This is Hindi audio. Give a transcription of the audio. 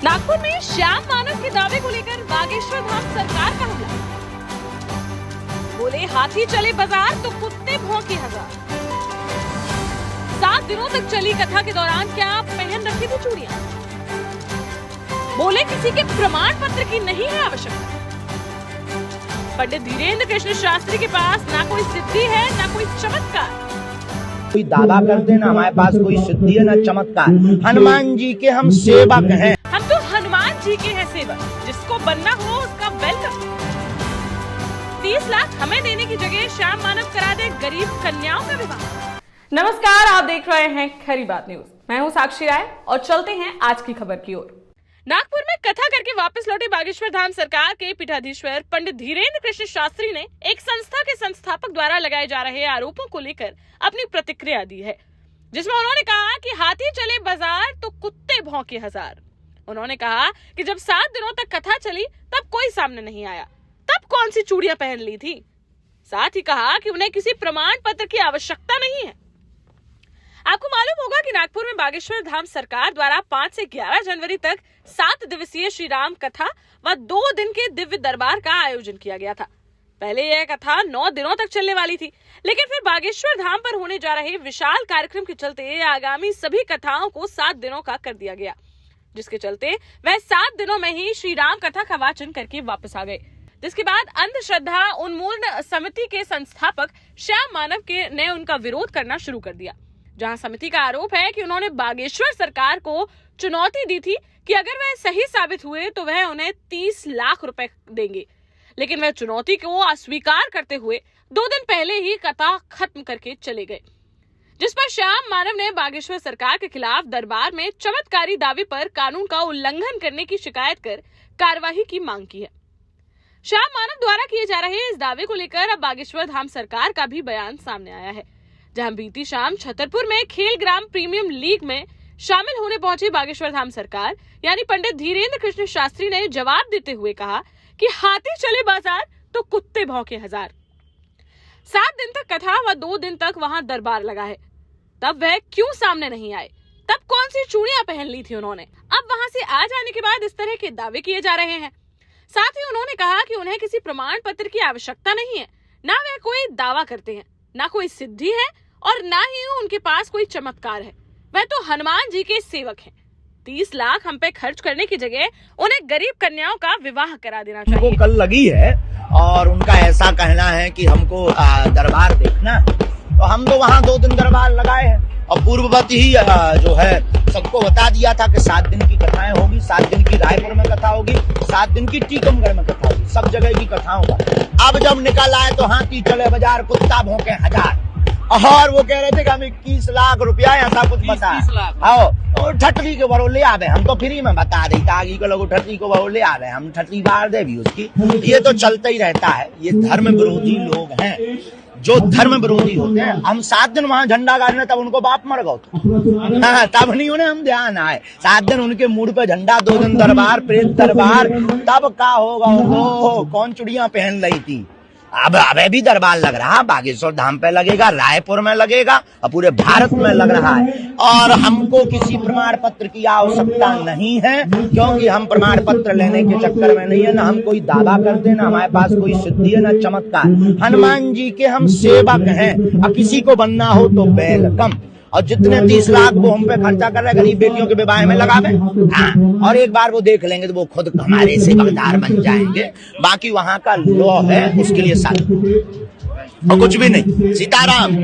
नागपुर में श्याम मानव के दावे को लेकर बागेश्वर धाम सरकार का हमला। बोले हाथी चले बाजार तो कुत्ते भौंके हजार। 7 दिनों तक चली कथा के दौरान क्या पहन रखी थी चूड़ियां। बोले किसी के प्रमाण पत्र की नहीं है आवश्यकता। पंडित धीरेन्द्र कृष्ण शास्त्री के पास ना कोई सिद्धि है ना कोई चमत्कार। कोई दावा करते ना हमारे पास कोई सिद्धि है ना चमत्कार। हनुमान जी के हम सेवक हैं। हम तो हनुमान जी के हैं सेवक, जिसको बनना हो उसका वेलकम। 30 लाख हमें देने की जगह श्याम मानव करा दे गरीब कन्याओं का विवाह। नमस्कार, आप देख रहे हैं खरी बात न्यूज। मैं हूं साक्षी राय और चलते हैं आज की खबर की ओर। नागपुर में कथा करके वापस लौटे बागेश्वर धाम सरकार के पीठाधीश्वर पंडित धीरेन्द्र कृष्ण शास्त्री ने एक संस्था के संस्थापक द्वारा लगाए जा रहे आरोपों को लेकर अपनी प्रतिक्रिया दी है, जिसमें उन्होंने कहा कि हाथी चले बाजार तो कुत्ते भौंके हजार। उन्होंने कहा कि जब 7 दिनों तक कथा चली तब कोई सामने नहीं आया, तब कौन सी चूड़ियां पहन ली थी। साथ ही कहा कि उन्हें किसी प्रमाण पत्र की आवश्यकता नहीं है। आपको मालूम होगा कि नागपुर में बागेश्वर धाम सरकार द्वारा 5 से 11 जनवरी तक 7 दिवसीय श्री राम कथा व 2 दिन के दिव्य दरबार का आयोजन किया गया था। पहले यह कथा 9 दिनों तक चलने वाली थी, लेकिन फिर बागेश्वर धाम पर होने जा रहे विशाल कार्यक्रम के चलते आगामी सभी कथाओं को 7 दिनों का कर दिया गया, जिसके चलते वह 7 दिनों में ही श्री राम कथा का वाचन करके वापस आ गए। जिसके बाद अंधश्रद्धा उन्मूलन समिति के संस्थापक श्याम मानव ने उनका विरोध करना शुरू कर दिया, जहां समिति का आरोप है कि उन्होंने बागेश्वर सरकार को चुनौती दी थी कि अगर वह सही साबित हुए तो वह उन्हें 30 लाख रुपए देंगे, लेकिन वह चुनौती को अस्वीकार करते हुए 2 दिन पहले ही कथा खत्म करके चले गए। जिस पर श्याम मानव ने बागेश्वर सरकार के खिलाफ दरबार में चमत्कारी दावे पर कानून का उल्लंघन करने की शिकायत कर कार्यवाही की मांग की है। श्याम मानव द्वारा किए जा रहे इस दावे को लेकर अब बागेश्वर धाम सरकार का भी बयान सामने आया है, जहां बीती शाम छतरपुर में खेल ग्राम प्रीमियम लीग में शामिल होने पहुंची बागेश्वर धाम सरकार यानी पंडित धीरेन्द्र कृष्ण शास्त्री ने जवाब देते हुए कहा कि हाथी चले बाजार तो कुत्ते भौंके हजार। 7 दिन तक कथा व 2 दिन तक वहां दरबार लगा है, तब वह क्यों सामने नहीं आए, तब कौन सी चूड़ियां पहन ली थी उन्होंने। अब वहां से आ जाने के बाद इस तरह के दावे किए जा रहे हैं। साथ ही उन्होंने कहा कि उन्हें किसी प्रमाण पत्र की आवश्यकता नहीं है, ना वह कोई दावा करते हैं, ना कोई सिद्धि है और ना ही उनके पास कोई चमत्कार है। वह तो हनुमान जी के सेवक हैं। 30 लाख हम पे खर्च करने की जगह उन्हें गरीब कन्याओं का विवाह करा देना चाहिए। उनको कल लगी है और उनका ऐसा कहना है कि हमको दरबार देखना है, तो हम तो वहाँ 2 दिन दरबार लगाए हैं और पूर्ववत ही जो है सबको बता दिया था कि 7 दिन की कथाएं होगी, 7 दिन की रायपुर में कथा होगी, 7 दिन की टीकमगढ़ में कथा होगी, सब जगह की कथाओं का। अब जब निकल आए तो हाथी चले बाजार कुत्ता भौंके हजार, और वो कह रहे थे कि हम 21 लाख रुपया ऐसा कुछ बता और ठटरी के बड़ो ले आवे, हम तो फ्री में बता दी ताकि को लोग ठटरी को बड़ो ले आवे, हम ठटरी बार दे भी उसकी। ये तो चलता ही रहता है। ये धर्म विरोधी लोग हैं, जो धर्म विरोधी होते हैं। हम 7 दिन वहाँ झंडा गाड़ने तब उनको बाप मर गए, हाँ, तब नहीं उन्हें हम ध्यान आए। 7 दिन उनके मूड पे झंडा, 2 दिन दरबार, प्रेत दरबार, तब का होगा। वो कौन चुड़ियां पहन रही थी। अब भी दरबार लग रहा, बागेश्वर धाम पे लगेगा, रायपुर में लगेगा और पूरे भारत में लग रहा है। और हमको किसी प्रमाण पत्र की आवश्यकता नहीं है, क्योंकि हम प्रमाण पत्र लेने के चक्कर में नहीं है। ना हम कोई दावा करते, ना हमारे पास कोई सिद्धि है ना चमत्कार। हनुमान जी के हम सेवक हैं और किसी को बनना हो तो वेलकम। और जितने 30 लाख वो हम पे खर्चा कर रहे गरीब बेटियों के विवाह में लगावे, हाँ, और एक बार वो देख लेंगे तो वो खुद हमारे सेवकदार बन जाएंगे। बाकी वहाँ का लॉ है, उसके लिए साथ और कुछ भी नहीं। सीताराम।